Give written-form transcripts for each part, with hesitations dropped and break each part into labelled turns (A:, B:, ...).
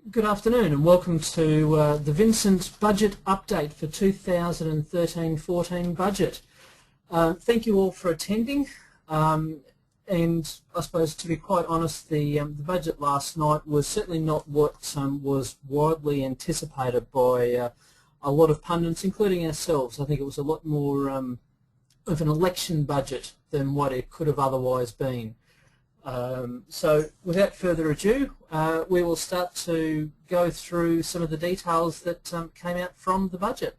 A: Good afternoon and welcome to the Vincent Budget Update for 2013-14 budget. Thank you all for attending, and I suppose, to be quite honest, the budget last night was certainly not what was widely anticipated by a lot of pundits, including ourselves. I think it was a lot more of an election budget than what it could have otherwise been. So without further ado, we will start to go through some of the details that came out from the budget.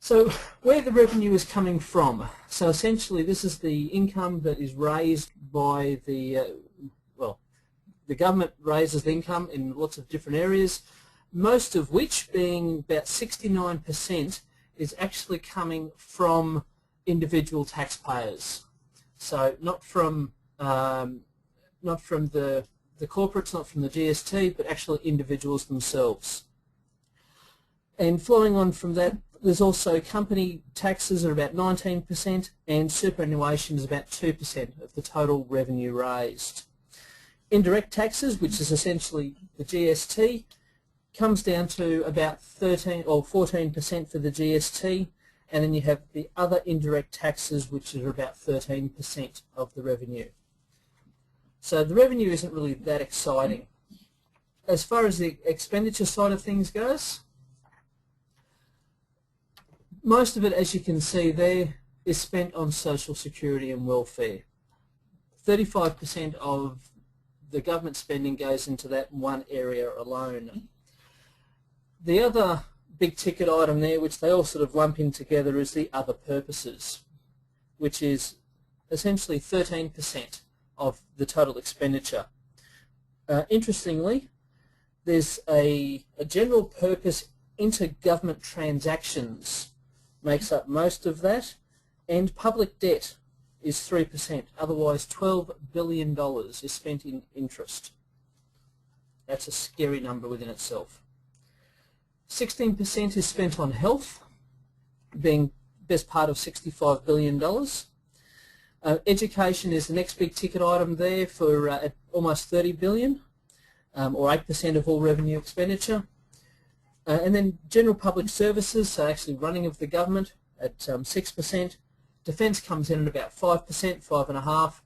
A: So where the revenue is coming from. So essentially this is the income that is raised by the, the government raises the income in lots of different areas, most of which, being about 69%, is actually coming from individual taxpayers. So not from the corporates, not from the GST, but actually individuals themselves. And flowing on from that, there's also company taxes are about 19%, and superannuation is about 2% of the total revenue raised. Indirect taxes, which is essentially the GST, comes down to about 13 or 14% for the GST. And then you have the other indirect taxes, which are about 13% of the revenue. So the revenue isn't really that exciting. As far as the expenditure side of things goes, most of it, as you can see there, is spent on social security and welfare. 35% of the government spending goes into that one area alone. The other big ticket item there, which they all sort of lump in together, is the other purposes, which is essentially 13% of the total expenditure. Interestingly, there's a general purpose intergovernment transactions makes up most of that, and public debt is 3%. Otherwise, $12 billion is spent in interest. That's a scary number within itself. 16% is spent on health, being best part of $65 billion. Education is the next big ticket item there for at almost $30 billion, or 8% of all revenue expenditure. And then general public services, so actually running of the government, at 6%. Defence comes in at about 5%, 5.5%.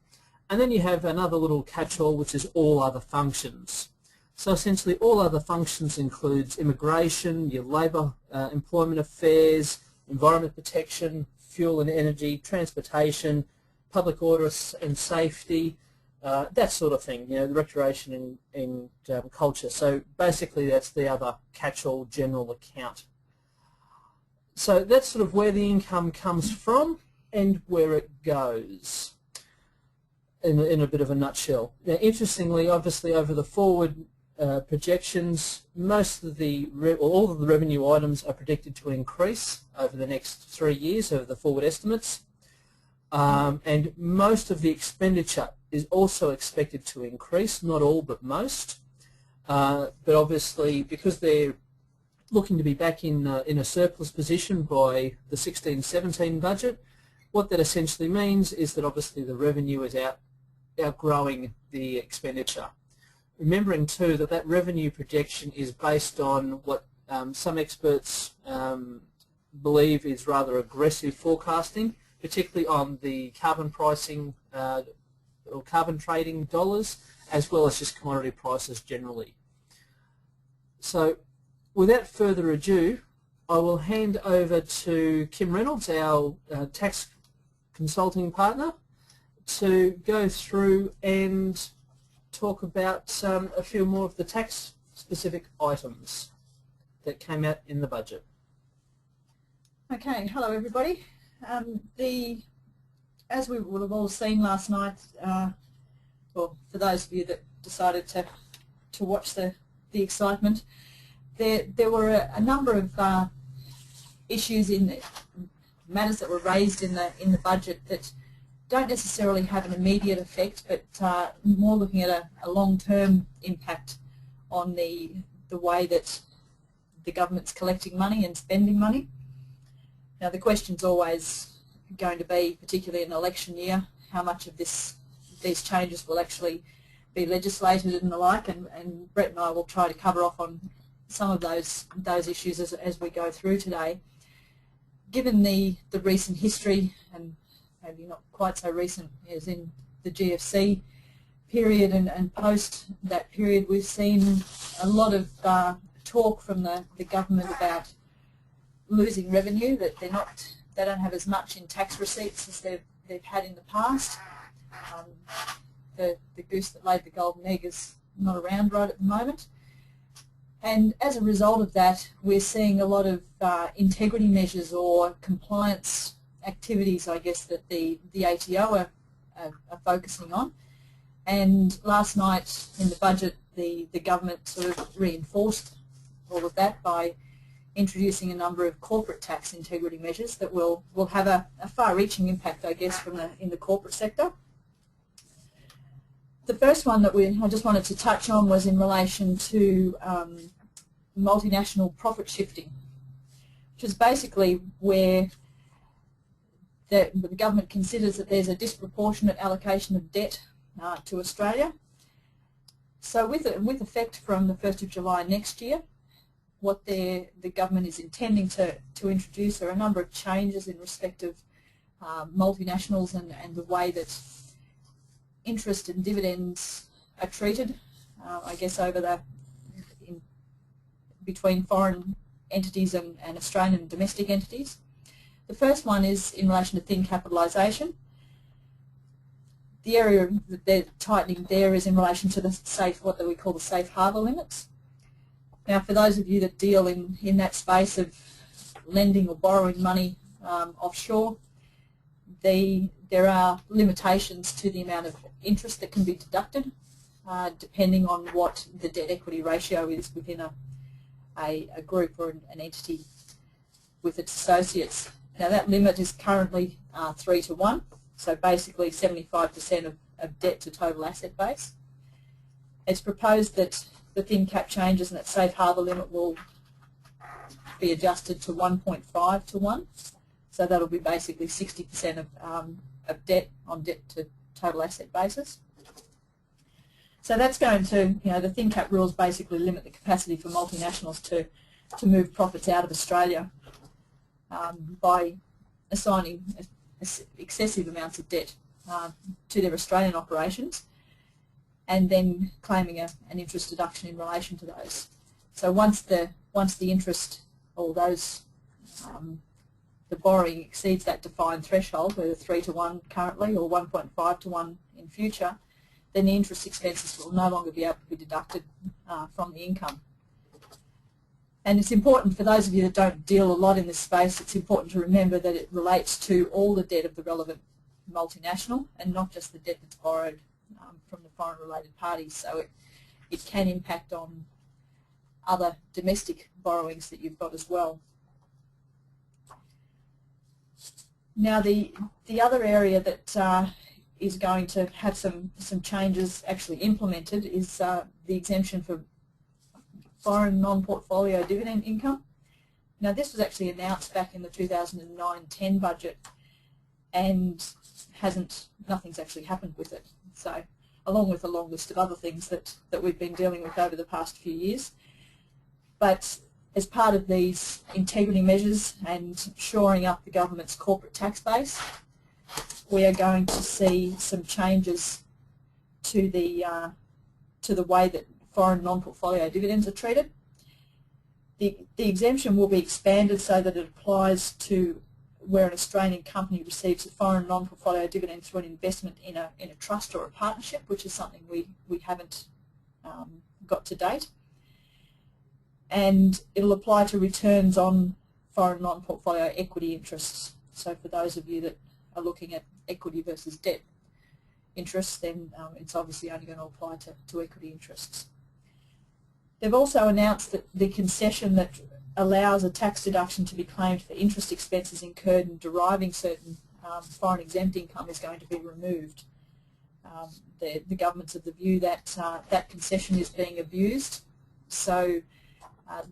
A: And then you have another little catch-all, which is all other functions. So essentially all other functions includes immigration, your labour, employment affairs, environment protection, fuel and energy, transportation, public order and safety, that sort of thing, the recreation and culture. So basically that's the other catch-all general account. So that's sort of where the income comes from and where it goes in a bit of a nutshell. Now, interestingly, obviously over the forward projections, most of all of the revenue items are predicted to increase over the next 3 years, over the forward estimates, and most of the expenditure is also expected to increase, not all but most, but obviously because they're looking to be back in a surplus position by the 16-17 budget, what that essentially means is that obviously the revenue is outgrowing the expenditure. Remembering too that that revenue projection is based on what some experts believe is rather aggressive forecasting, particularly on the carbon pricing or carbon trading dollars, as well as just commodity prices generally. So without further ado, I will hand over to Kim Reynolds, our tax consulting partner, to go through and talk about a few more of the tax-specific items that came out in the budget.
B: Okay, hello everybody. As we would have all seen last night, well, for those of you that decided to watch the excitement, there were a number of issues matters that were raised in the budget that don't necessarily have an immediate effect, but more looking at a long-term impact on the way that the government's collecting money and spending money. Now the question's always going to be, particularly in an election year, how much of these changes will actually be legislated and the like, and Brett and I will try to cover off on some of those issues as we go through today. Given the recent history, and maybe not quite so recent as in the GFC period and post that period, we've seen a lot of talk from the government about losing revenue, that they don't have as much in tax receipts as they've had in the past. The goose that laid the golden egg is not around right at the moment. And as a result of that, we're seeing a lot of integrity measures or compliance activities, I guess, that the ATO are focusing on. And last night in the budget, the government sort of reinforced all of that by introducing a number of corporate tax integrity measures that will have a far-reaching impact, I guess, in the corporate sector. The first one that I just wanted to touch on was in relation to multinational profit shifting, which is basically where the government considers that there's a disproportionate allocation of debt to Australia. So with effect from the 1st of July next year, what the government is intending to introduce are a number of changes in respect of multinationals and the way that interest and dividends are treated, I guess, between foreign entities and Australian and domestic entities. The first one is in relation to thin capitalisation. The area that they're tightening there is in relation to what we call the safe harbour limits. Now, for those of you that deal in that space of lending or borrowing money offshore, there are limitations to the amount of interest that can be deducted, depending on what the debt-equity ratio is within a group or an entity with its associates. Now, that limit is currently 3 to 1, so basically 75% of debt to total asset base. It's proposed that the thin cap changes and that safe harbour limit will be adjusted to 1.5 to 1, so that'll be basically 60% of debt on debt to total asset basis. So that's going to, the thin cap rules basically limit the capacity for multinationals to move profits out of Australia by assigning excessive amounts of debt to their Australian operations and then claiming an interest deduction in relation to those. So once the interest or the borrowing exceeds that defined threshold, whether 3 to 1 currently or 1.5 to 1 in future, then the interest expenses will no longer be able to be deducted from the income. And it's important for those of you that don't deal a lot in this space, it's important to remember that it relates to all the debt of the relevant multinational and not just the debt that's borrowed from the foreign related parties. So it can impact on other domestic borrowings that you've got as well. Now the other area that is going to have some changes actually implemented is the exemption for foreign non-portfolio dividend income. Now this was actually announced back in the 2009-10 budget and nothing's actually happened with it. So along with a long list of other things that we've been dealing with over the past few years. But as part of these integrity measures and shoring up the government's corporate tax base, we are going to see some changes to the way that foreign non-portfolio dividends are treated. The exemption will be expanded so that it applies to where an Australian company receives a foreign non-portfolio dividend through an investment in a trust or a partnership, which is something we haven't got to date. And it'll apply to returns on foreign non-portfolio equity interests. So for those of you that are looking at equity versus debt interests, then it's obviously only going to apply to equity interests. They've also announced that the concession that allows a tax deduction to be claimed for interest expenses incurred in deriving certain foreign exempt income is going to be removed. The government's of the view that that concession is being abused, so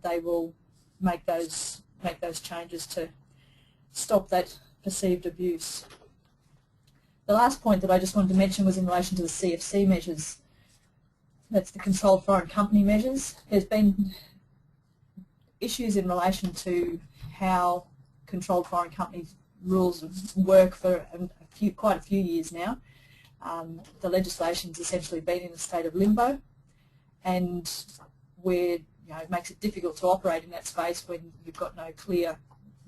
B: they will make those changes to stop that perceived abuse. The last point that I just wanted to mention was in relation to the CFC measures. That's the controlled foreign company measures. There's been issues in relation to how controlled foreign companies rules work for quite a few years now. The legislation's essentially been in a state of limbo, and where it makes it difficult to operate in that space when you've got no clear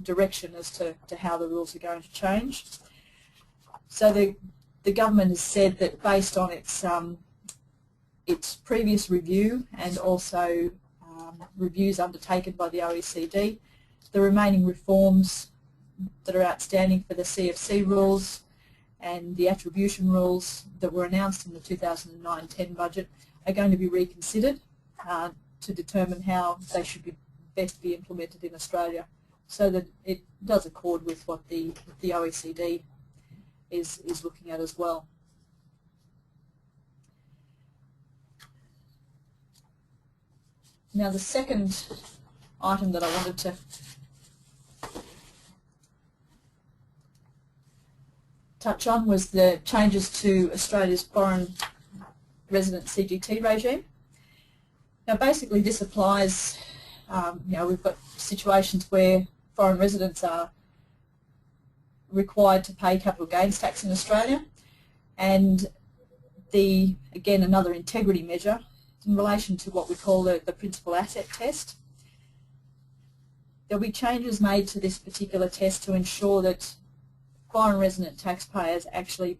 B: direction as to how the rules are going to change. So the government has said that based on its previous review and also reviews undertaken by the OECD, the remaining reforms that are outstanding for the CFC rules and the attribution rules that were announced in the 2009-10 budget are going to be reconsidered to determine how they should best be implemented in Australia, so that it does accord with what the OECD is looking at as well. Now, the second item that I wanted to touch on was the changes to Australia's foreign resident CGT regime. Now, basically this applies, we've got situations where foreign residents are required to pay capital gains tax in Australia, and again, another integrity measure in relation to what we call the principal asset test. There'll be changes made to this particular test to ensure that foreign resident taxpayers actually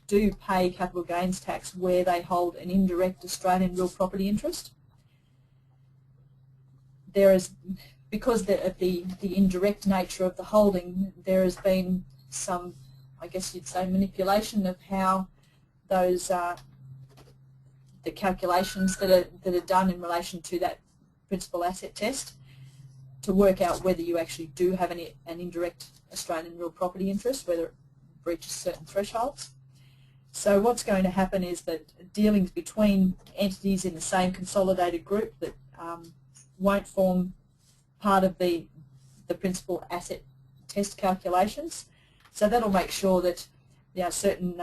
B: do pay capital gains tax where they hold an indirect Australian real property interest. Because of the indirect nature of the holding, there has been some, I guess you'd say, manipulation of how those the calculations that are done in relation to that principal asset test to work out whether you actually do have an indirect Australian real property interest, whether it breaches certain thresholds. So what's going to happen is that dealings between entities in the same consolidated group that won't form part of the principal asset test calculations. So that'll make sure that certain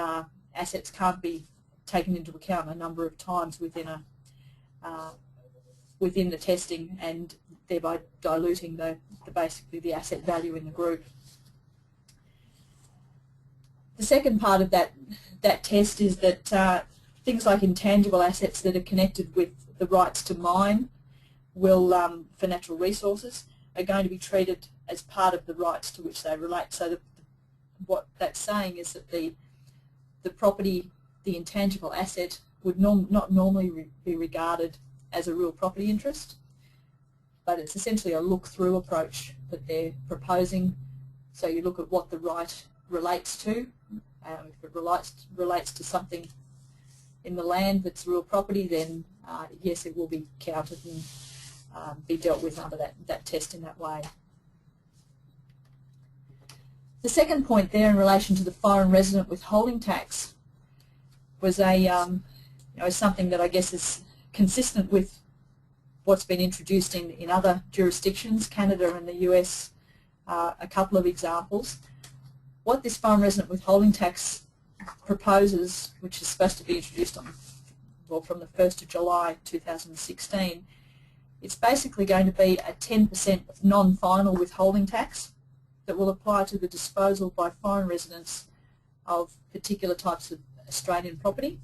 B: assets can't be taken into account a number of times within the testing, and thereby diluting basically the asset value in the group. The second part of that test is that things like intangible assets that are connected with the rights to mine for natural resources are going to be treated as part of the rights to which they relate. So what that's saying is that the property, the intangible asset, would not normally be regarded as a real property interest, but it's essentially a look-through approach that they're proposing. So you look at what the right relates to. If it relates to something in the land that's real property, then yes, it will be counted and be dealt with under that test in that way. The second point there in relation to the foreign resident withholding tax was something that I guess is consistent with what's been introduced in other jurisdictions, Canada and the US, a couple of examples. What this foreign resident withholding tax proposes, which is supposed to be introduced from the 1st of July 2016, it's basically going to be a 10% non-final withholding tax that will apply to the disposal by foreign residents of particular types of Australian property.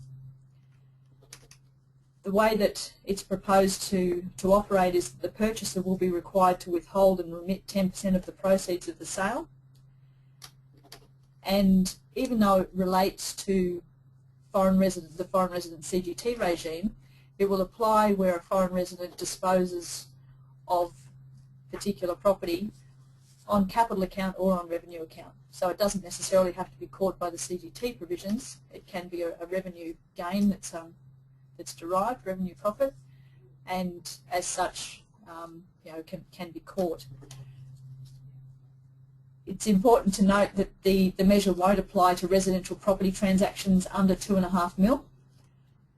B: The way that it's proposed to operate is that the purchaser will be required to withhold and remit 10% of the proceeds of the sale. And even though it relates to the foreign resident CGT regime, it will apply where a foreign resident disposes of particular property on capital account or on revenue account. So it doesn't necessarily have to be caught by the CGT provisions. It can be a revenue gain that's derived, revenue profit, and as such can be caught. It's important to note that the measure won't apply to residential property transactions under 2.5 mil,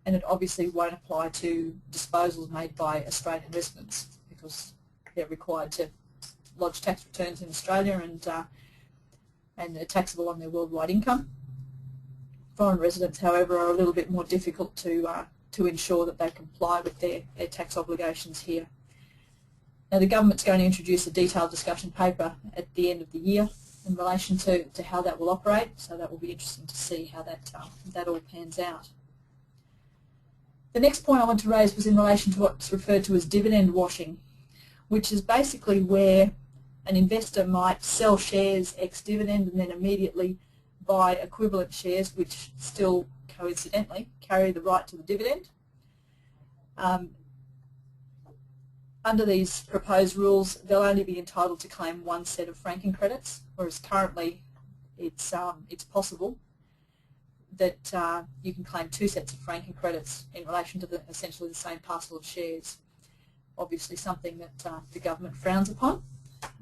B: and it obviously won't apply to disposals made by Australian residents because they're required to lodge tax returns in Australia and they're taxable on their worldwide income. Foreign residents, however, are a little bit more difficult to to ensure that they comply with their tax obligations here. Now the government's going to introduce a detailed discussion paper at the end of the year in relation to how that will operate, so that will be interesting to see how that all pans out. The next point I want to raise was in relation to what's referred to as dividend washing, which is basically where an investor might sell shares ex-dividend and then immediately buy equivalent shares which still coincidentally carry the right to the dividend. Under these proposed rules, they'll only be entitled to claim one set of franking credits, whereas currently it's possible that you can claim two sets of franking credits in relation to essentially the same parcel of shares. Obviously something that the government frowns upon.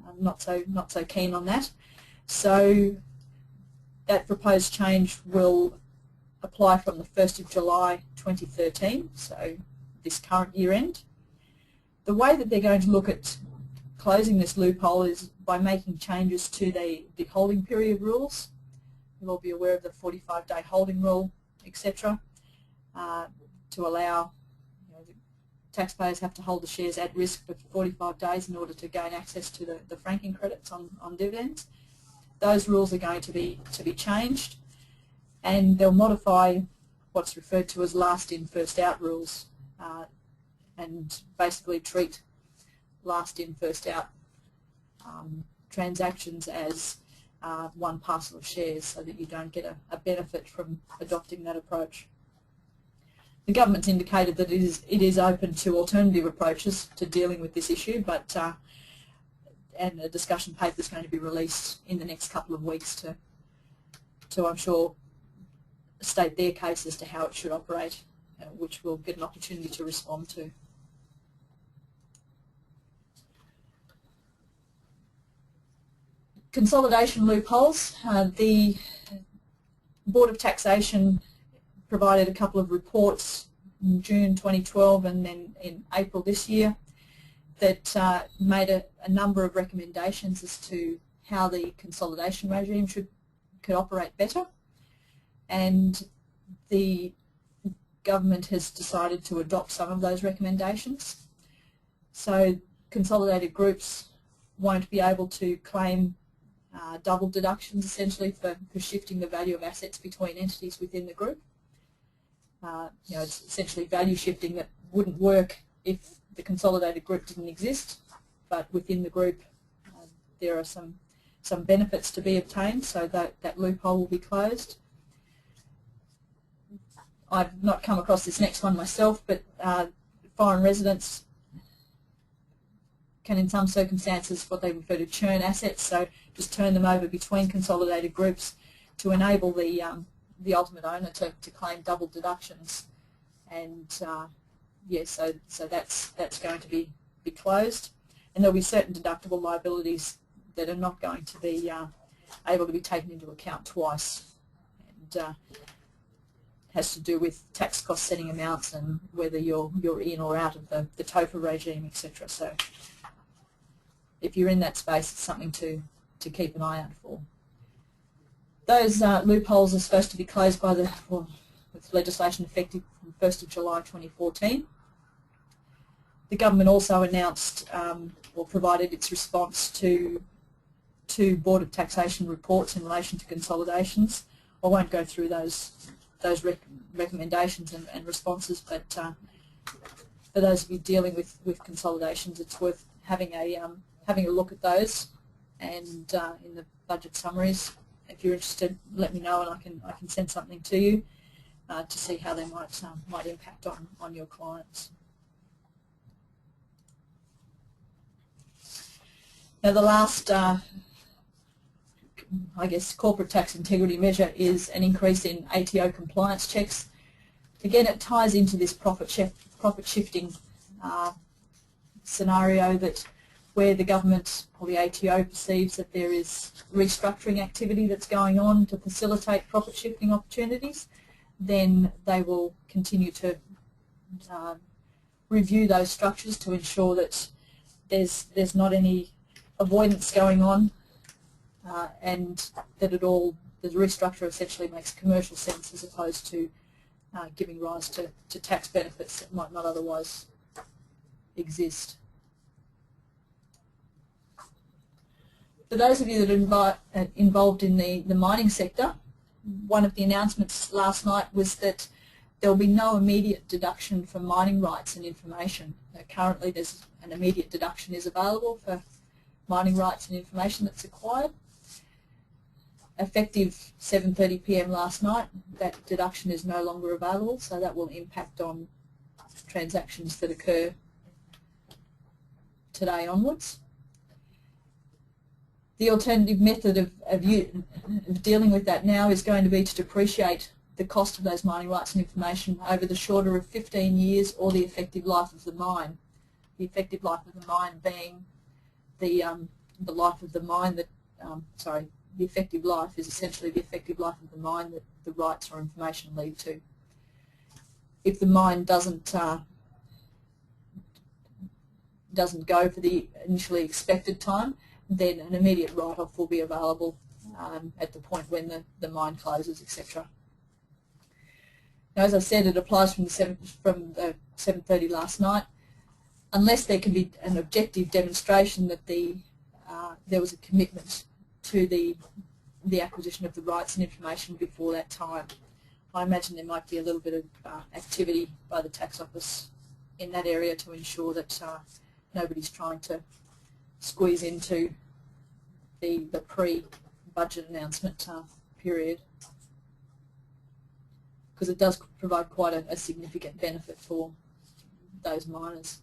B: I'm not so keen on that. So that proposed change will apply from the 1st of July 2013, so this current year end. The way that they're going to look at closing this loophole is by making changes to the holding period rules. You'll all be aware of the 45-day holding rule, etc., to allow, the taxpayers have to hold the shares at risk for 45 days in order to gain access to the franking credits on dividends. Those rules are going to be changed, and they'll modify what's referred to as last in, first out rules, and basically treat last in, first out transactions as one parcel of shares, so that you don't get a benefit from adopting that approach. The government's indicated that it is open to alternative approaches to dealing with this issue, but and a discussion paper is going to be released in the next couple of weeks to I'm sure state their case as to how it should operate, which we'll get an opportunity to respond to. Consolidation loopholes. The Board of Taxation provided a couple of reports in June 2012 and then in April this year that made a number of recommendations as to how the consolidation regime could operate better, and the government has decided to adopt some of those recommendations. So consolidated groups won't be able to claim double deductions essentially for shifting the value of assets between entities within the group. It's essentially value shifting that wouldn't work if the consolidated group didn't exist, but within the group there are some benefits to be obtained, so that loophole will be closed. I've not come across this next one myself, but foreign residents can in some circumstances what they refer to churn assets, so just turn them over between consolidated groups to enable the ultimate owner to claim double deductions, and so that's going to be closed, and there'll be certain deductible liabilities that are not going to be able to be taken into account twice, and has to do with tax cost setting amounts and whether you're in or out of the TOFA regime, etc. So if you're in that space, it's something to keep an eye out for. Those loopholes are supposed to be closed with legislation effective from 1st of July 2014. The government also announced or provided its response to two Board of Taxation reports in relation to consolidations. I won't go through those recommendations and responses, but for those of you dealing with consolidations, it's worth having a look at those, and in the budget summaries. If you're interested, let me know, and I can send something to you to see how they might impact on your clients. Now the last, I guess, corporate tax integrity measure is an increase in ATO compliance checks. Again, it ties into this profit shifting scenario that where the government or the ATO perceives that there is restructuring activity that's going on to facilitate profit shifting opportunities, then they will continue to review those structures to ensure that there's not any avoidance going on, and that the restructure essentially makes commercial sense as opposed to giving rise to tax benefits that might not otherwise exist. For those of you that are involved in the mining sector, one of the announcements last night was that there will be no immediate deduction for mining rights and information. Currently there's an immediate deduction is available for mining rights and information that's acquired. Effective 7:30 p.m. last night, that deduction is no longer available, so that will impact on transactions that occur today onwards. The alternative method of dealing with that now is going to be to depreciate the cost of those mining rights and information over the shorter of 15 years or the effective life of the mine. The effective life of the mine being the life of the mine that, the effective life is essentially the effective life of the mine that the rights or information lead to. If the mine doesn't go for the initially expected time, then an immediate write-off will be available at the point when the mine closes, etc. Now, as I said, it applies from the 7:30 last night, unless there can be an objective demonstration that there was a commitment to the acquisition of the rights and information before that time. I imagine there might be a little bit of activity by the tax office in that area to ensure that nobody's trying to squeeze into the pre-budget announcement period, because it does provide quite a significant benefit for those miners.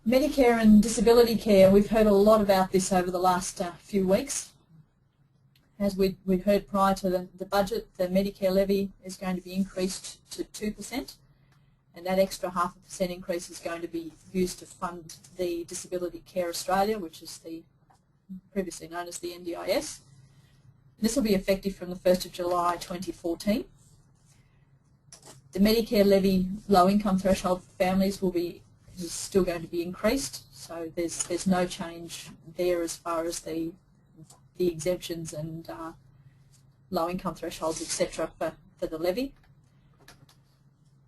B: Medicare and disability care, we've heard a lot about this over the last few weeks. As we've heard prior to the budget, the Medicare levy is going to be increased to 2%, and that extra 0.5% increase is going to be used to fund the Disability Care Australia, which is previously known as the NDIS. This will be effective from the 1st of July 2014. The Medicare levy low-income threshold for families is still going to be increased, so there's no change there as far as the exemptions and low-income thresholds, etc. for the levy.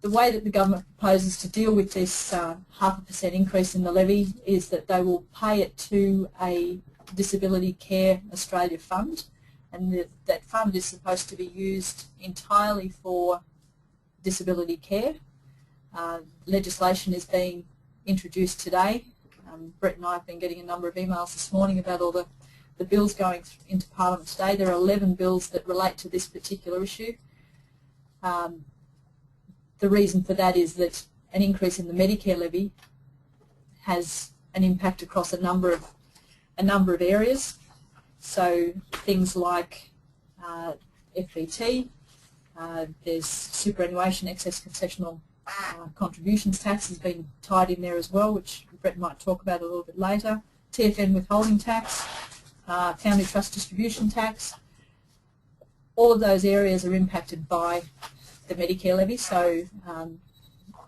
B: The way that the government proposes to deal with this 0.5% increase in the levy is that they will pay it to a Disability Care Australia fund, and that fund is supposed to be used entirely for disability care. Legislation is being introduced today. Brett and I have been getting a number of emails this morning about all the bills going into Parliament today. There are 11 bills that relate to this particular issue. The reason for that is that an increase in the Medicare levy has an impact across a number of areas. So things like FBT, there's superannuation, excess concessional contributions tax has been tied in there as well, which Brett might talk about a little bit later. TFN withholding tax, family trust distribution tax. All of those areas are impacted by the Medicare levy, so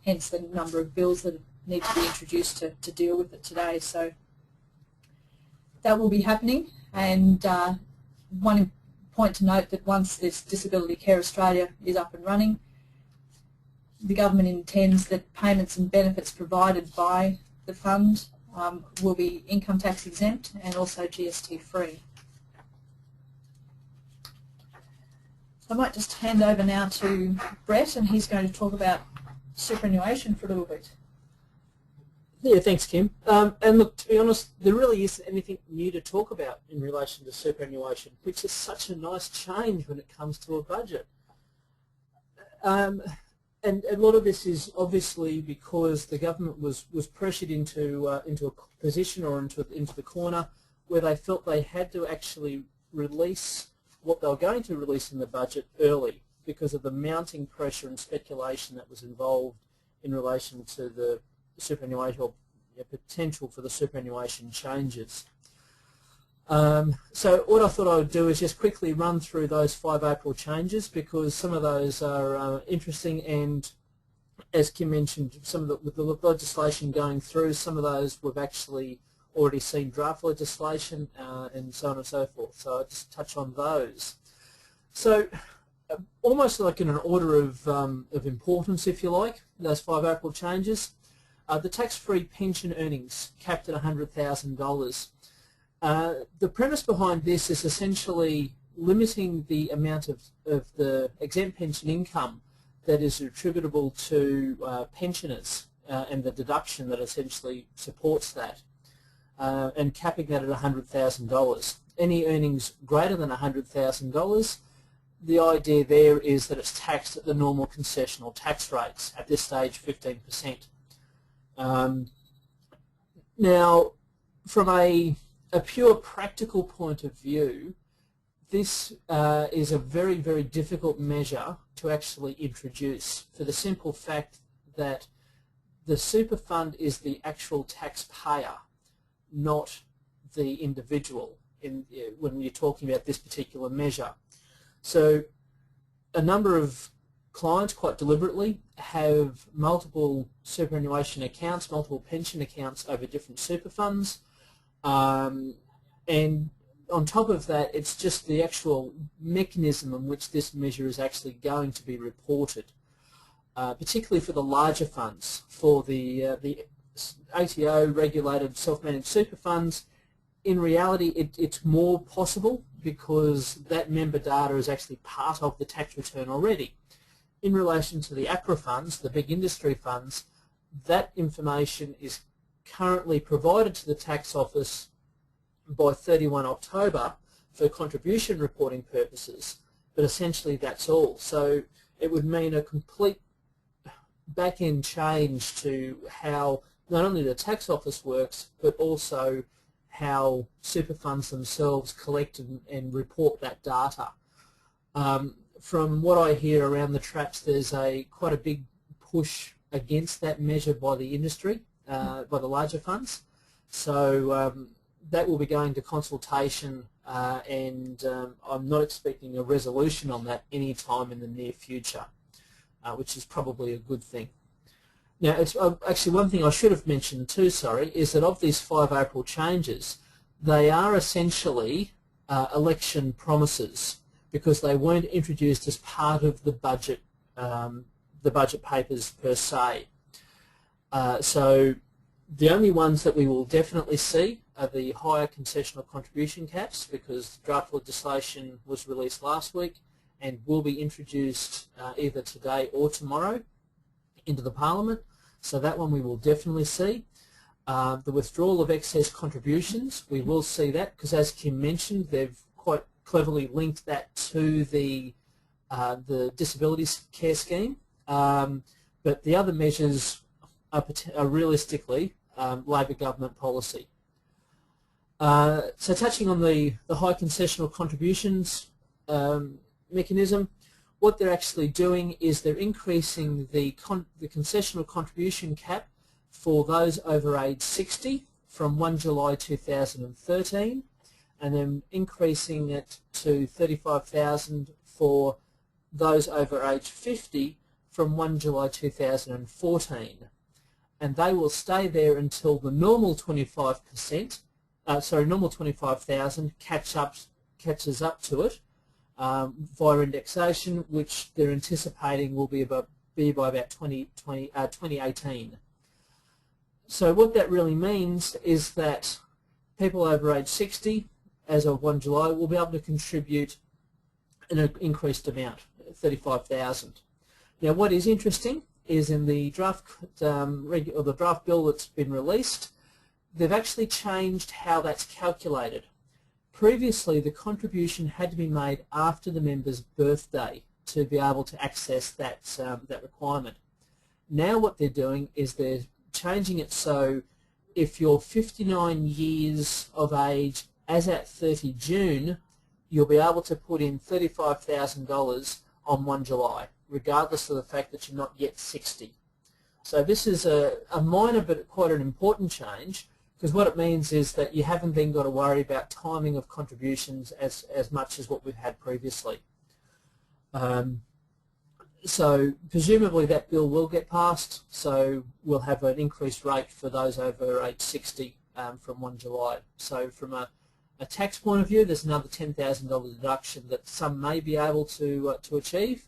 B: hence the number of bills that need to be introduced to deal with it today. So that will be happening, and one point to note that once this Disability Care Australia is up and running, the government intends that payments and benefits provided by the fund will be income tax exempt and also GST free. I might just hand over now to Brett, and he's going to talk about superannuation for a little bit.
A: Yeah, thanks, Kim. And look, to be honest, there really isn't anything new to talk about in relation to superannuation, which is such a nice change when it comes to a budget. And a lot of this is obviously because the government was pressured into a position or into the corner where they felt they had to actually release what they were going to release in the budget early because of the mounting pressure and speculation that was involved in relation to the superannuation or potential for the superannuation changes. So what I thought I would do is just quickly run through those 5 April changes, because some of those are interesting, and as Kim mentioned, with the legislation going through, some of those we've actually already seen draft legislation and so on and so forth. So I'll just touch on those. So almost like in an order of importance, if you like, those 5 April changes. The tax-free pension earnings capped at $100,000. The premise behind this is essentially limiting the amount of the exempt pension income that is attributable to pensioners and the deduction that essentially supports that, and capping that at $100,000. Any earnings greater than $100,000, the idea there is that it's taxed at the normal concessional tax rates, at this stage 15%. Now, from a pure practical point of view, this is a very, very difficult measure to actually introduce, for the simple fact that the super fund is the actual taxpayer, not the individual when you're talking about this particular measure. So a number of clients quite deliberately have multiple superannuation accounts, multiple pension accounts over different super funds, and on top of that, it's just the actual mechanism in which this measure is actually going to be reported, particularly for the larger funds. For the ATO regulated self-managed super funds, in reality it's more possible because that member data is actually part of the tax return already. In relation to the APRA funds, the big industry funds, that information is currently provided to the tax office by 31 October for contribution reporting purposes, but essentially that's all. So it would mean a complete back-end change to how not only the tax office works, but also how super funds themselves collect and report that data. From what I hear around the traps, there's quite a big push against that measure by the industry, by the larger funds. So that will be going to consultation, and I'm not expecting a resolution on that any time in the near future, which is probably a good thing. Now, it's actually one thing I should have mentioned too, sorry, is that of these 5 April changes, they are essentially election promises because they weren't introduced as part of the budget papers per se. So the only ones that we will definitely see are the higher concessional contribution caps, because draft legislation was released last week and will be introduced either today or tomorrow into the Parliament. So that one we will definitely see. The withdrawal of excess contributions, we will see that because, as Kim mentioned, they've quite cleverly linked that to the disability care scheme. But the other measures are realistically Labor government policy. So touching on the high concessional contributions mechanism, what they're actually doing is they're increasing the concessional contribution cap for those over age 60 from 1 July 2013, and then increasing it to $35,000 for those over age 50 from 1 July 2014. And they will stay there until the normal 25%, normal 25,000 catches up to it via indexation, which they're anticipating will be by about 2018. So what that really means is that people over age 60, as of 1 July, will be able to contribute an increased amount, 35,000. Now, what is interesting is in the draft the draft bill that's been released, they've actually changed how that's calculated. Previously, the contribution had to be made after the member's birthday to be able to access that that requirement. Now, what they're doing is they're changing it so if you're 59 years of age as at 30 June, you'll be able to put in $35,000 on 1 July, regardless of the fact that you're not yet 60. So this is a minor but quite an important change, because what it means is that you haven't then got to worry about timing of contributions as much as what we've had previously. So presumably that bill will get passed, so we'll have an increased rate for those over age 60 from 1 July. So from a a tax point of view, there's another $10,000 deduction that some may be able to achieve.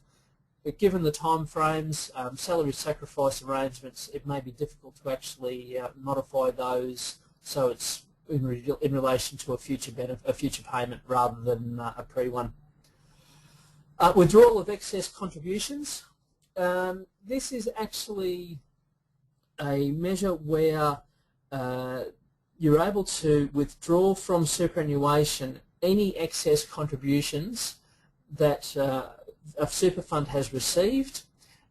A: But given the time frames, salary sacrifice arrangements, it may be difficult to actually modify those so it's in relation to a future payment rather than a pre-one. Withdrawal of excess contributions. This is actually a measure where you're able to withdraw from superannuation any excess contributions that a super fund has received,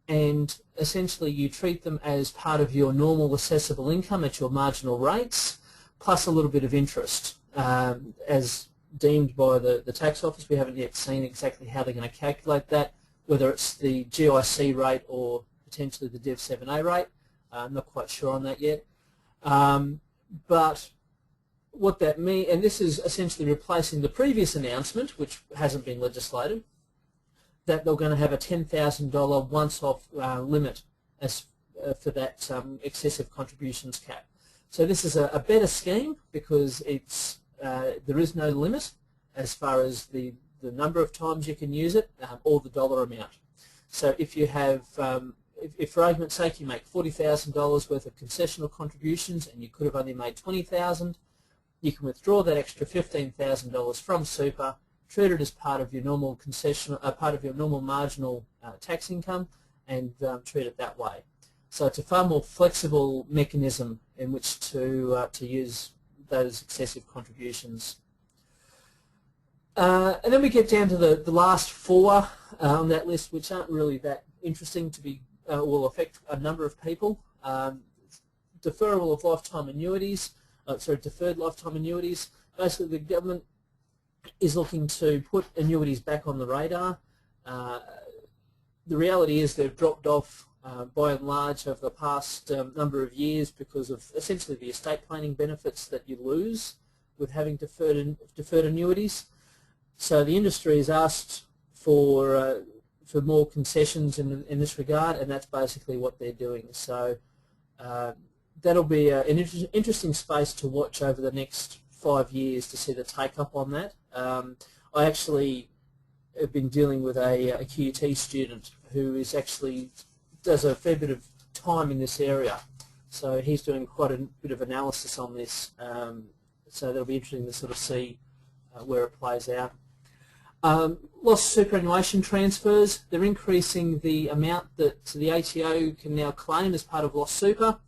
A: and essentially you treat them as part of your normal assessable income at your marginal rates, plus a little bit of interest as deemed by the tax office. We haven't yet seen exactly how they're going to calculate that, whether it's the GIC rate or potentially the Div 7A rate. I'm not quite sure on that yet. But what that means, and this is essentially replacing the previous announcement, which hasn't been legislated, that they're going to have a $10,000 once-off limit as for that excessive contributions cap. So this is a better scheme because it's there is no limit as far as the number of times you can use it or the dollar amount. So if you have, if for argument's sake you make $40,000 worth of concessional contributions and you could have only made $20,000, you can withdraw that extra $15,000 from super, treat it as part of your normal part of your normal marginal tax income, and treat it that way. So it's a far more flexible mechanism in which to use those excessive contributions. And then we get down to the last four on that list, which aren't really that interesting to be, will affect a number of people. Deferral of lifetime annuities, deferred lifetime annuities. Basically the government is looking to put annuities back on the radar. The reality is they've dropped off by and large over the past number of years because of essentially the estate planning benefits that you lose with having deferred annuities. So the industry has asked for more concessions in this regard, and that's basically what they're doing. So that'll be an interesting space to watch over the next 5 years to see the take-up on that. I actually have been dealing with a QUT student who is actually does a fair bit of time in this area, so he's doing quite a bit of analysis on this. So that'll be interesting to sort of see where it plays out. Lost superannuation transfers, they're increasing the amount that the ATO can now claim as part of lost super.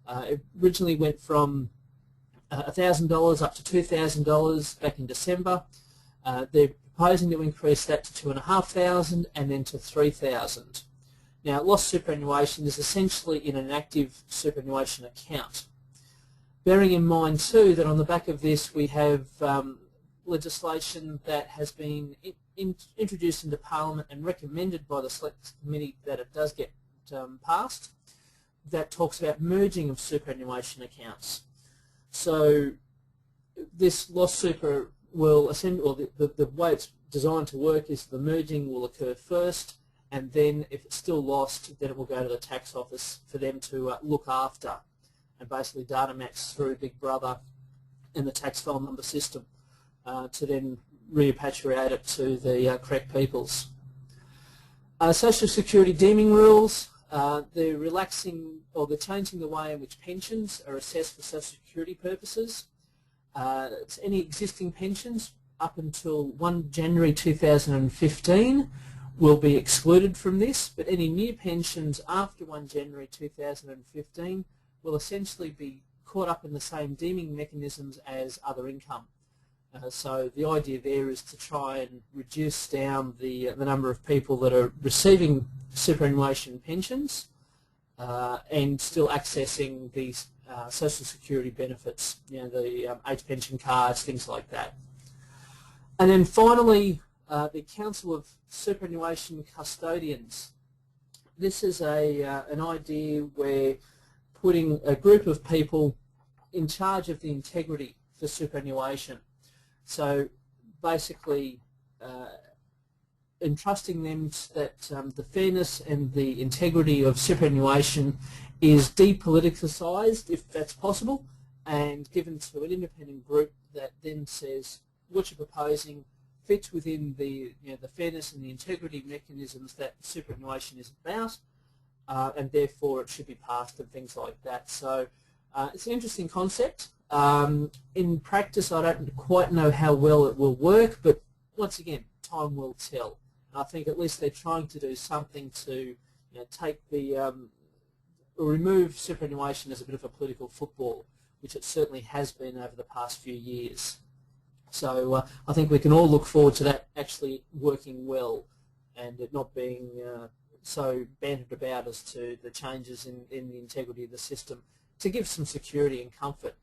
A: It originally went from $1,000 up to $2,000 back in December. They're proposing to increase that to $2,500 and then to $3,000. Now, lost superannuation is essentially in an active superannuation account. Bearing in mind too that on the back of this we have legislation that has been introduced into Parliament and recommended by the Select Committee that it does get passed, that talks about merging of superannuation accounts. So this lost super will essentially, or the way it's designed to work is the merging will occur first, and then if it's still lost, then it will go to the tax office for them to look after and basically data match through Big Brother and the tax file number system to then repatriate it to the correct peoples. Social Security deeming rules, they're relaxing, or they're changing the way in which pensions are assessed for Social Security purposes. It's any existing pensions up until 1 January 2015 will be excluded from this, but any new pensions after 1 January 2015 will essentially be caught up in the same deeming mechanisms as other income. So the idea there is to try and reduce down the number of people that are receiving superannuation pensions and still accessing these Social Security benefits, you know, the age pension cards, things like that. And then finally, the Council of Superannuation Custodians. This is an idea where putting a group of people in charge of the integrity for superannuation. So basically entrusting them that the fairness and the integrity of superannuation is depoliticised, if that's possible, and given to an independent group that then says what you're proposing fits within the the fairness and the integrity mechanisms that superannuation is about, and therefore it should be passed and things like that. So it's an interesting concept. In practice, I don't quite know how well it will work, but once again, time will tell. And I think at least they're trying to do something to take the remove superannuation as a bit of a political football, which it certainly has been over the past few years. So I think we can all look forward to that actually working well and it not being so bantered about as to the changes in the integrity of the system, to give some security and comfort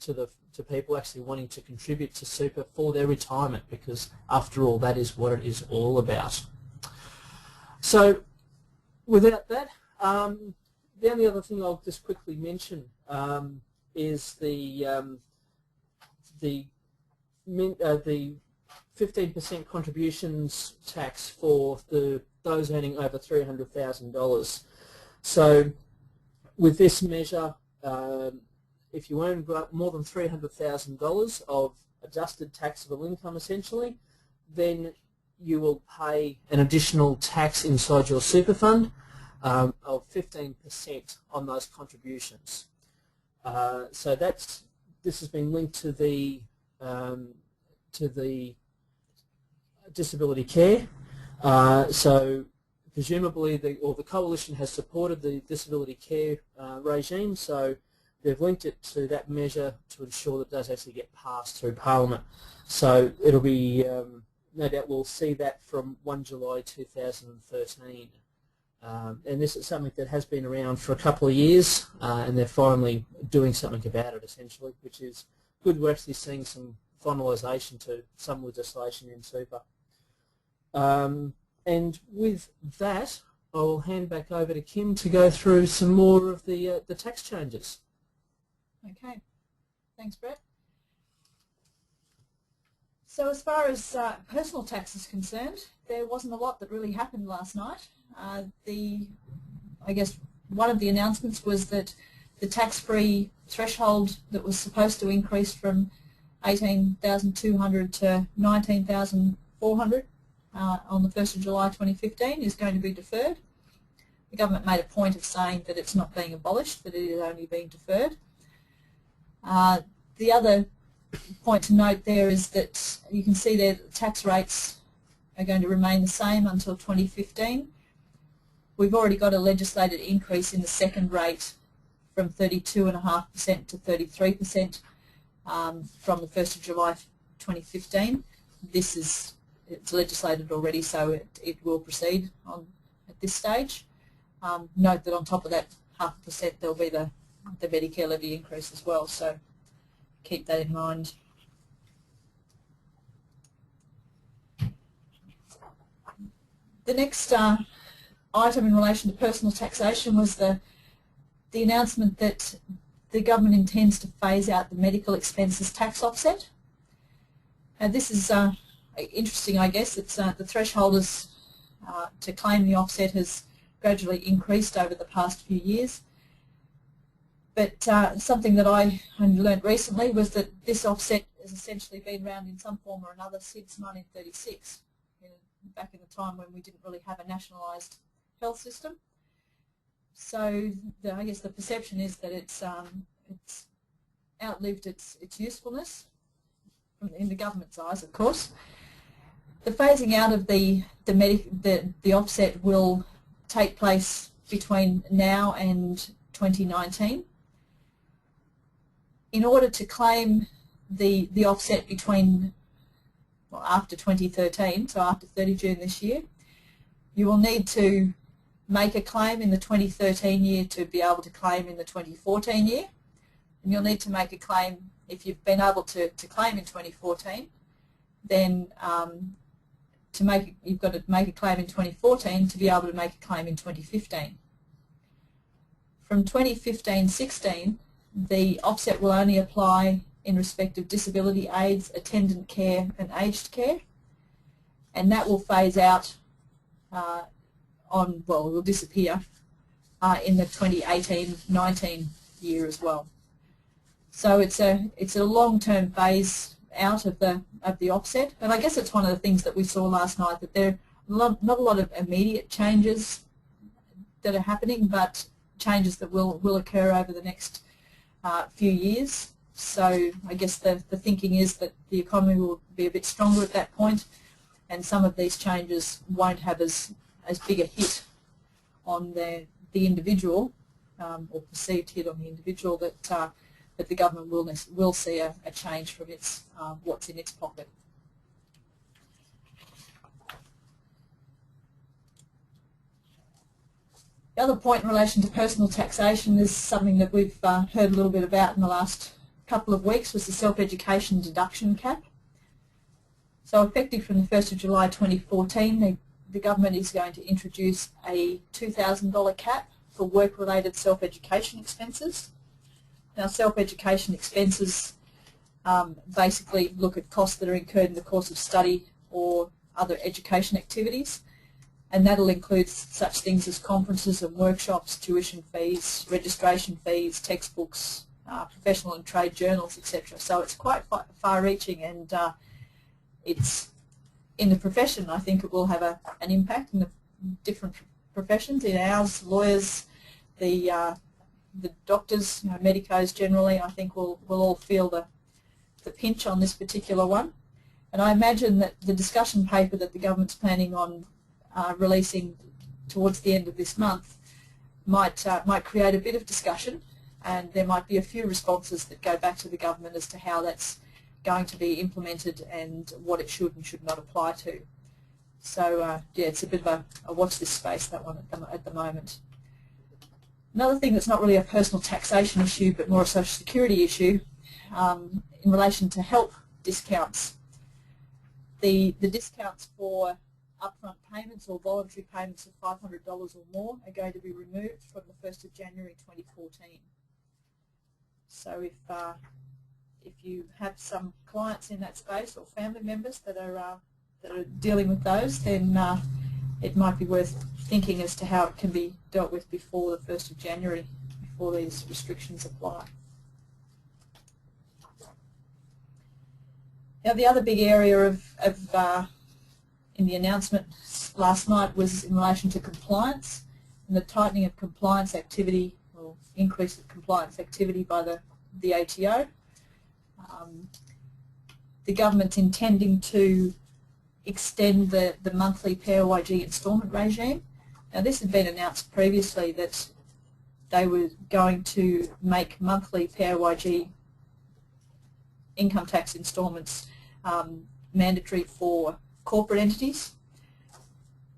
A: to people actually wanting to contribute to super for their retirement, because after all that is what it is all about. So without that, the only other thing I'll just quickly mention is the 15% contributions tax for those earning over $300,000. So with this measure, if you earn more than $300,000 of adjusted taxable income essentially, then you will pay an additional tax inside your super fund of 15% on those contributions. So this has been linked to the disability care. So presumably the coalition has supported the disability care regime, so they've linked it to that measure to ensure that it does actually get passed through Parliament. So it'll be, no doubt we'll see that from 1 July 2013. And this is something that has been around for a couple of years, and they're finally doing something about it essentially, which is good. We're actually seeing some finalisation to some legislation in super. And with that, I'll hand back over to Kim to go through some more of the tax changes.
B: Okay, thanks, Brett. So as far as personal tax is concerned, there wasn't a lot that really happened last night. I guess one of the announcements was that the tax-free threshold that was supposed to increase from $18,200 to $19,400 on the 1st of July 2015 is going to be deferred. The government made a point of saying that it's not being abolished, that it is only being deferred. The other point to note there is that you can see there that the tax rates are going to remain the same until 2015. We've already got a legislated increase in the second rate from 32.5% to 33% from the 1st of July 2015. It's legislated already, so it will proceed at this stage. Note that on top of that 0.5% there'll be the Medicare levy increase as well, so keep that in mind. The next item in relation to personal taxation was the announcement that the government intends to phase out the medical expenses tax offset. This is interesting, I guess. It's the threshold is, to claim the offset has gradually increased over the past few years. But something that I learnt recently was that this offset has essentially been around in some form or another since 1936, back in the time when we didn't really have a nationalised health system. So I guess the perception is that it's outlived its usefulness in the government's eyes, of course. The phasing out of the offset will take place between now and 2019. In order to claim the offset after 2013, so after 30 June this year, you will need to make a claim in the 2013 year to be able to claim in the 2014 year, and you'll need to make a claim if you've been able to claim in 2014, then you've got to make a claim in 2014 to be able to make a claim in 2015. From 2015-16, the offset will only apply in respect of disability aids, attendant care and aged care, and that will phase out it will disappear in the 2018-19 year as well. So it's a long-term phase out of the offset, and I guess it's one of the things that we saw last night, that there are not a lot of immediate changes that are happening, but changes that will occur over the next few years. So I guess the thinking is that the economy will be a bit stronger at that point, and some of these changes won't have as big a hit on the individual, or perceived hit on the individual, that the government will see a change from its what's in its pocket. The other point in relation to personal taxation is something that we've heard a little bit about in the last couple of weeks, was the self-education deduction cap. So effective from the 1st of July 2014, the government is going to introduce a $2,000 cap for work-related self-education expenses. Now, self-education expenses basically look at costs that are incurred in the course of study or other education activities, and that'll include such things as conferences and workshops, tuition fees, registration fees, textbooks, professional and trade journals, etc. So it's quite far-reaching, and it's in the profession. I think it will have an impact in the different professions. In ours, lawyers, the doctors, medicos generally, I think will all feel the pinch on this particular one. And I imagine that the discussion paper that the government's planning on releasing towards the end of this month might create a bit of discussion, and there might be a few responses that go back to the government as to how that's going to be implemented and what it should and should not apply to. So yeah, it's a bit of a watch this space, that one at the moment. Another thing that's not really a personal taxation issue but more a social security issue, in relation to help discounts. The discounts for upfront payments or voluntary payments of $500 or more are going to be removed from the 1st of January 2014. So if you have some clients in that space or family members that are dealing with those, then it might be worth thinking as to how it can be dealt with before the 1st of January, before these restrictions apply. Now, the other big area in the announcement last night was in relation to compliance and the tightening of compliance activity, or increase of compliance activity by the ATO. The government's intending to extend the monthly PAYG instalment regime. Now, this had been announced previously that they were going to make monthly PAYG income tax instalments mandatory for corporate entities,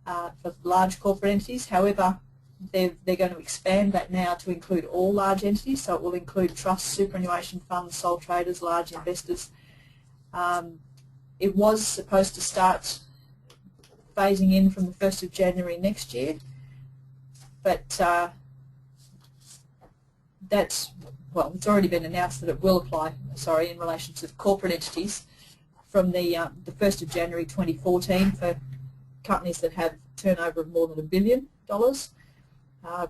B: for large corporate entities. However, they're going to expand that now to include all large entities, so it will include trusts, superannuation funds, sole traders, large investors. It was supposed to start phasing in from the 1st of January next year, but it's already been announced that it will apply, in relation to corporate entities from the 1st of January 2014 for companies that have turnover of more than $1 billion.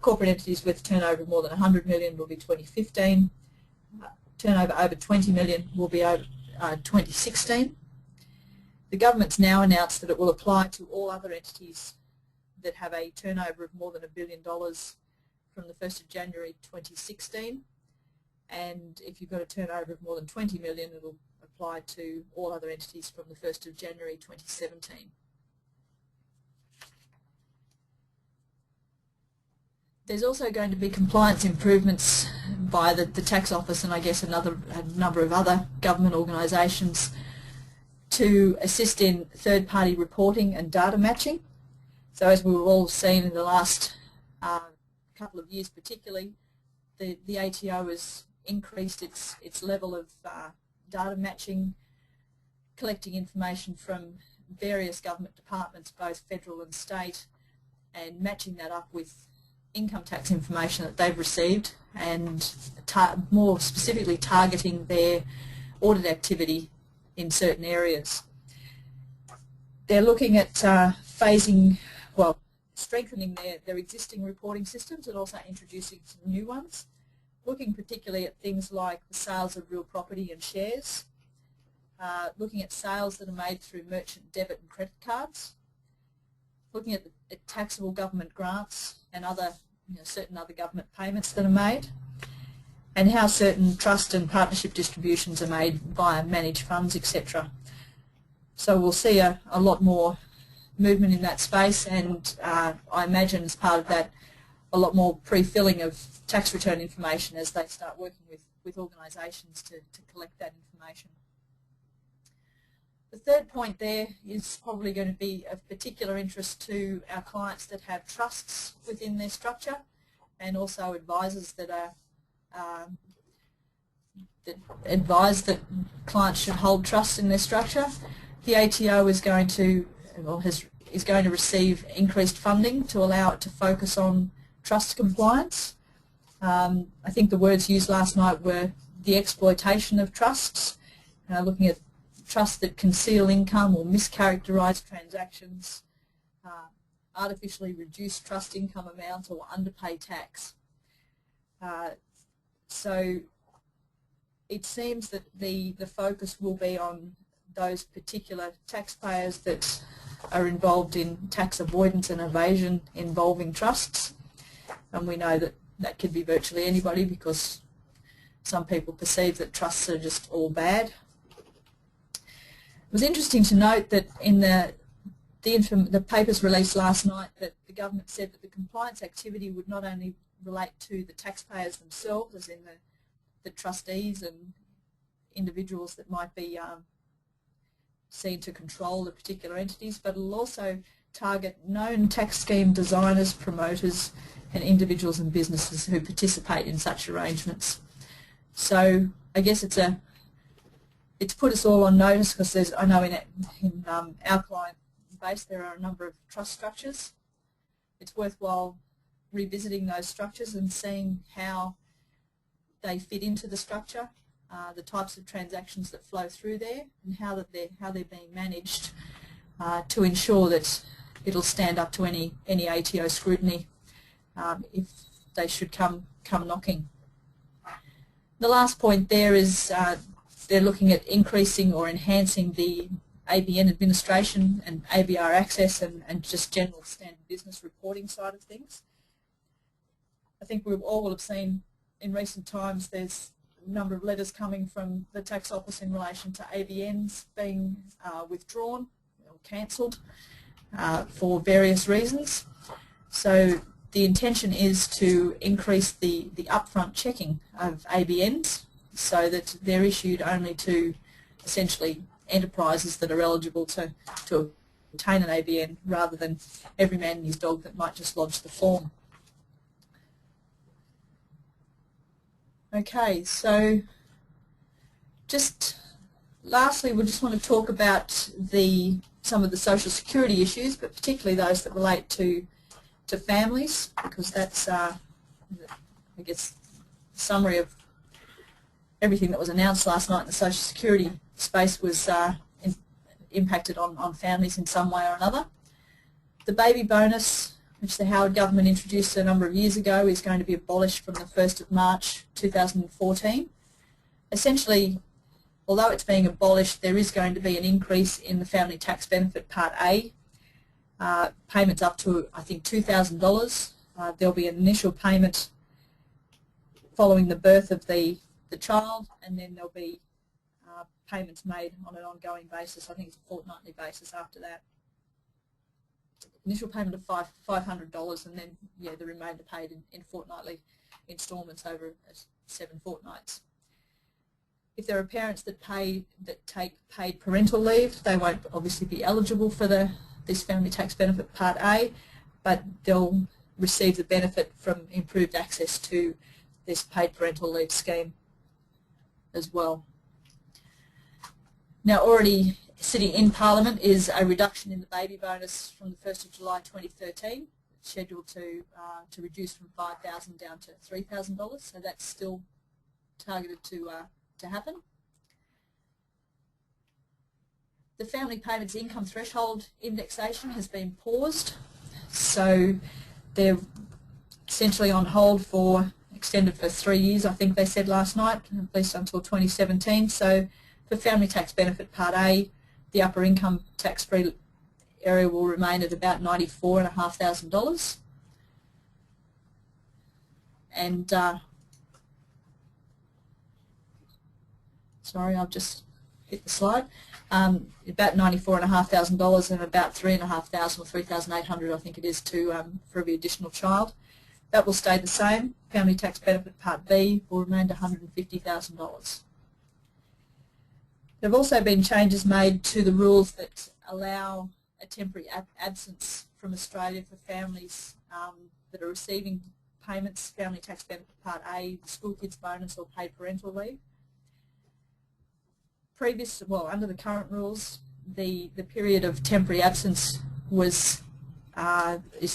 B: Corporate entities with turnover of more than $100 million will be 2015. Turnover over $20 million will be over 2016. The government's now announced that it will apply to all other entities that have a turnover of more than $1 billion from the 1st of January 2016. And if you've got a turnover of more than $20 million, it will apply to all other entities from the 1st of January 2017. There's also going to be compliance improvements by the Tax Office and I guess a number of other government organisations to assist in third-party reporting and data matching. So as we've all seen in the last couple of years particularly, the ATO has increased its level of data matching, collecting information from various government departments, both federal and state, and matching that up with income tax information that they've received, and more specifically targeting their audit activity in certain areas. They're looking at strengthening their existing reporting systems and also introducing some new ones. looking particularly at things like the sales of real property and shares, looking at sales that are made through merchant debit and credit cards, looking at taxable government grants and other, certain other government payments that are made, and how certain trust and partnership distributions are made via managed funds, etc. So we'll see a lot more movement in that space, and I imagine as part of that a lot more pre-filling of tax return information as they start working with organisations to collect that information. The third point there is probably going to be of particular interest to our clients that have trusts within their structure, and also advisors that are that advise that clients should hold trusts in their structure. The ATO is going to, is going to receive increased funding to allow it to focus on trust compliance. I think the words used last night were the exploitation of trusts, looking at trusts that conceal income or mischaracterise transactions, artificially reduce trust income amount, or underpay tax. So it seems that the focus will be on those particular taxpayers that are involved in tax avoidance and evasion involving trusts, and we know that that could be virtually anybody, because some people perceive that trusts are just all bad. It was interesting to note that in the papers released last night, that the government said that the compliance activity would not only relate to the taxpayers themselves, as in the trustees and individuals that might be seen to control the particular entities, but it will also target known tax scheme designers, promoters and individuals and businesses who participate in such arrangements. So I guess it's put us all on notice, because I know in our client base there are a number of trust structures. It's worthwhile revisiting those structures and seeing how they fit into the structure, the types of transactions that flow through there, and how they're being managed to ensure that it'll stand up to any ATO scrutiny if they should come knocking. The last point there is they're looking at increasing or enhancing the ABN administration and ABR access and just general standard business reporting side of things. I think we all will have seen in recent times there's a number of letters coming from the tax office in relation to ABNs being withdrawn or cancelled for various reasons. So the intention is to increase the upfront checking of ABNs, so that they're issued only to essentially enterprises that are eligible to obtain an ABN, rather than every man and his dog that might just lodge the form. Okay, so just lastly, we just want to talk about some of the social security issues, but particularly those that relate to families, because that's, I guess, the summary of everything that was announced last night in the social security space was impacted on families in some way or another. The baby bonus, which the Howard government introduced a number of years ago, is going to be abolished from the 1st of March 2014. Essentially, although it's being abolished, there is going to be an increase in the Family Tax Benefit Part A, payments up to, I think, $2,000. There'll be an initial payment following the birth of the child, and then there'll be payments made on an ongoing basis. I think it's a fortnightly basis after that. Initial payment of $500, and then the remainder paid in fortnightly instalments over 7 fortnights. If there are parents that take paid parental leave, they won't obviously be eligible for this Family Tax Benefit Part A, but they'll receive the benefit from improved access to this paid parental leave scheme as well. Now, already sitting in Parliament is a reduction in the baby bonus from the 1st of July 2013. It's scheduled to reduce from $5,000 down to $3,000, so that's still targeted to happen. The family payments income threshold indexation has been paused, so they're essentially on hold for extended for 3 years, I think they said last night, at least until 2017. So for Family Tax Benefit Part A, the upper income tax-free area will remain at about $94,500. And sorry, I've just hit the slide. About $94,500 and about $3,500 or $3,800, I think it is, for every additional child. That will stay the same. Family Tax Benefit Part B will remain at $150,000. There have also been changes made to the rules that allow a temporary absence from Australia for families that are receiving payments, Family Tax Benefit Part A, the school kids bonus or paid parental leave. Under the current rules, the period of temporary absence is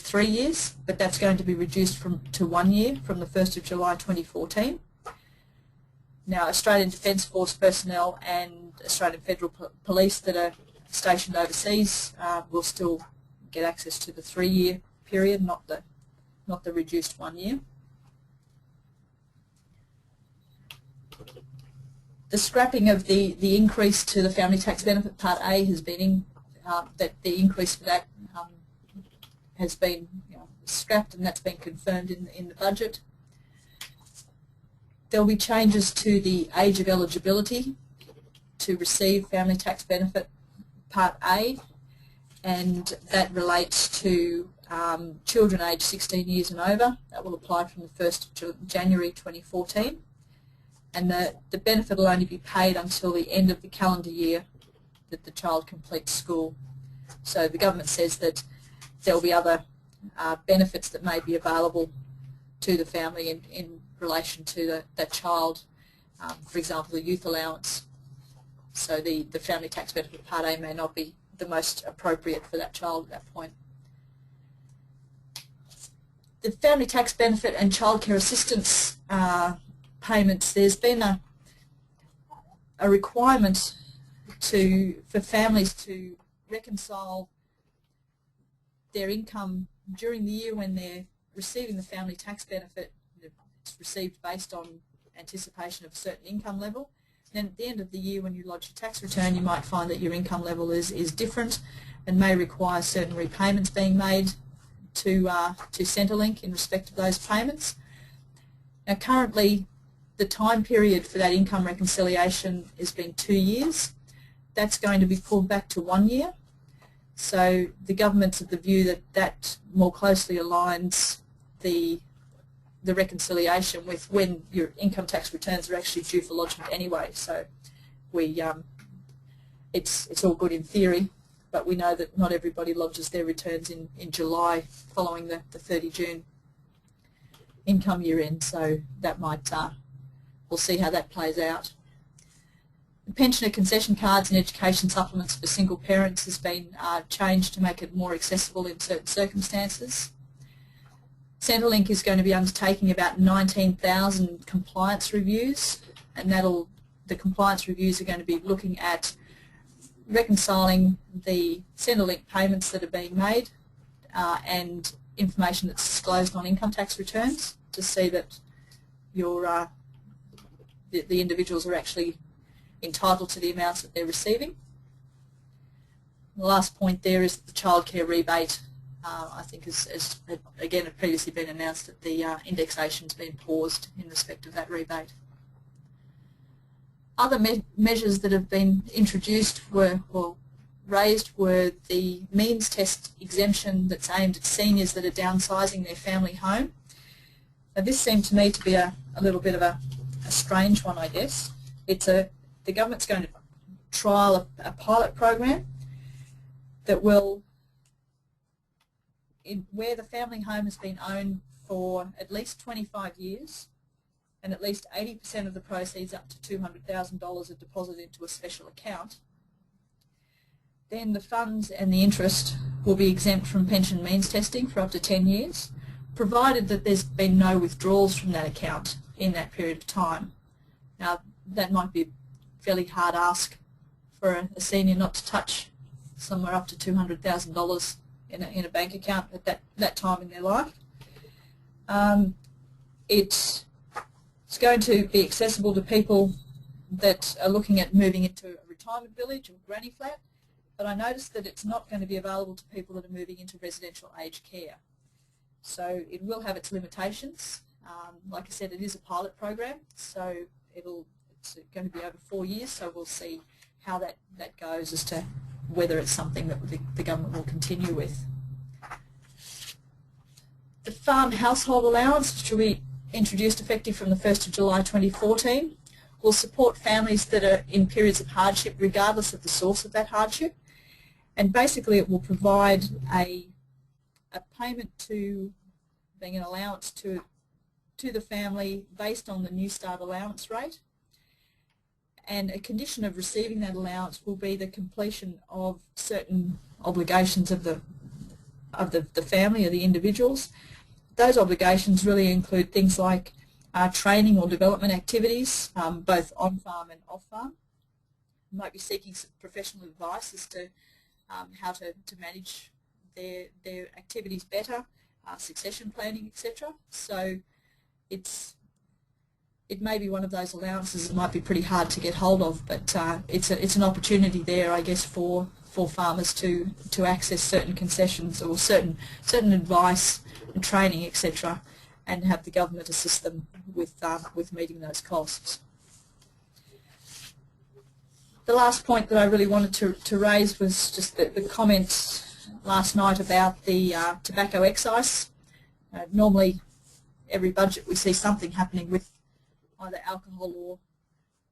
B: 3 years, but that's going to be reduced to 1 year from the 1st of July 2014. Now, Australian Defence Force personnel and Australian Federal Police that are stationed overseas will still get access to the 3-year period, not the reduced 1 year. The scrapping of the increase to the Family Tax Benefit Part A has been that the increase for that has been scrapped, and that's been confirmed in the budget. There will be changes to the age of eligibility to receive Family Tax Benefit Part A, and that relates to children aged 16 years and over. That will apply from the 1st of January 2014. And the benefit will only be paid until the end of the calendar year that the child completes school. So the government says that there will be other benefits that may be available to the family in relation to that child, for example, the youth allowance. So the Family Tax Benefit Part A may not be the most appropriate for that child at that point. The Family Tax Benefit and Childcare Assistance payments, there's been a requirement for families to reconcile their income during the year when they're receiving the family tax benefit. It's received based on anticipation of a certain income level. Then at the end of the year, when you lodge your tax return, you might find that your income level is different and may require certain repayments being made to Centrelink in respect of those payments. Now currently, the time period for that income reconciliation has been 2 years. That's going to be pulled back to 1 year. So the government's of the view that that more closely aligns the reconciliation with when your income tax returns are actually due for lodgement anyway. So it's all good in theory, but we know that not everybody lodges their returns in July following the 30 June income year end. So that might we'll see how that plays out. The pensioner concession cards and education supplements for single parents has been changed to make it more accessible in certain circumstances. Centrelink is going to be undertaking about 19,000 compliance reviews, and the compliance reviews are going to be looking at reconciling the Centrelink payments that are being made and information that's disclosed on income tax returns to see that the individuals are actually entitled to the amounts that they're receiving. The last point there is the childcare rebate. I think as again had previously been announced that the indexation's been paused in respect of that rebate. Other measures that have been introduced raised were the means test exemption that's aimed at seniors that are downsizing their family home. Now this seemed to me to be a little bit of a strange one, I guess. The government's going to trial a pilot program that will, where the family home has been owned for at least 25 years and at least 80% of the proceeds up to $200,000 are deposited into a special account, then the funds and the interest will be exempt from pension means testing for up to 10 years, provided that there's been no withdrawals from that account in that period of time. Now, that might be a fairly hard ask for a senior not to touch somewhere up to $200,000 in a bank account at that time in their life. It It's going to be accessible to people that are looking at moving into a retirement village or granny flat, but I noticed that it's not going to be available to people that are moving into residential aged care. So it will have its limitations. Like I said, it is a pilot program, so it's going to be over 4 years, so we'll see how that goes as to whether it's something that the government will continue with. The farm household allowance, which will be introduced effective from the 1st of July 2014, will support families that are in periods of hardship regardless of the source of that hardship, and basically it will provide a payment to being an allowance to the family based on the Newstart allowance rate, and a condition of receiving that allowance will be the completion of certain obligations of the family or the individuals. Those obligations really include things like training or development activities, both on-farm and off-farm. You might be seeking some professional advice as to how to manage their activities better, succession planning, etc. So it may be one of those allowances that might be pretty hard to get hold of, but it's an opportunity there, I guess, for farmers to access certain concessions or certain advice and training, etc., and have the government assist them with meeting those costs. The last point that I really wanted to raise was just the comments last night about the tobacco excise. Normally, every budget we see something happening with either alcohol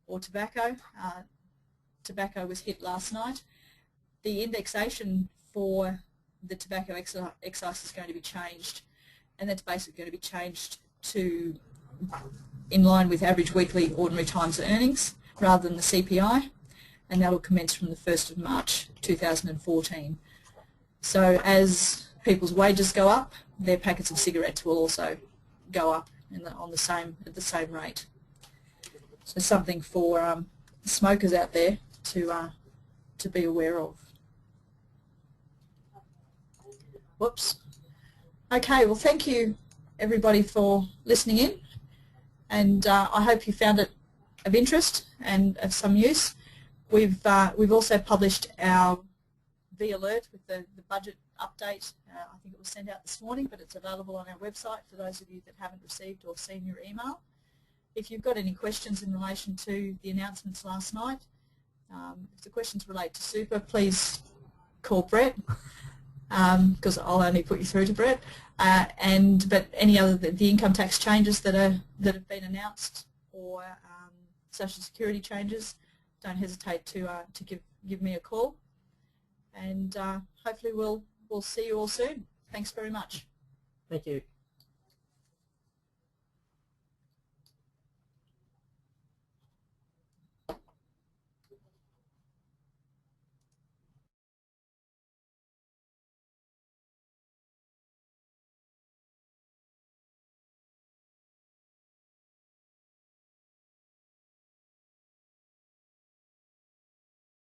B: or tobacco. Tobacco was hit last night. The indexation for the tobacco excise is going to be changed, and that's basically going to be changed to in line with average weekly ordinary times earnings rather than the CPI, and that will commence from the 1st of March 2014. So as people's wages go up, their packets of cigarettes will also go up at the same rate. So something for smokers out there to be aware of. Whoops. Okay, well, thank you everybody for listening in, and I hope you found it of interest and of some use. We've also published our V-Alert with the budget update. I think it was sent out this morning, but it's available on our website for those of you that haven't received or seen your email. If you've got any questions in relation to the announcements last night, if the questions relate to super, please call Brett, because I'll only put you through to Brett. But any other the income tax changes that have been announced, or social security changes, don't hesitate to give me a call, and hopefully we'll see you all soon. Thanks very much.
A: Thank you.